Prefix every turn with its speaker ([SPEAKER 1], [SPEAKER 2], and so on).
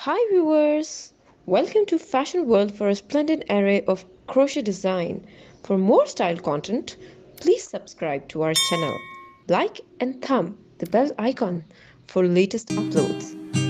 [SPEAKER 1] Hi viewers! Welcome to Fashion World for a splendid array of crochet design. For more style content, please subscribe to our channel. Like and thumb the bell icon for latest uploads.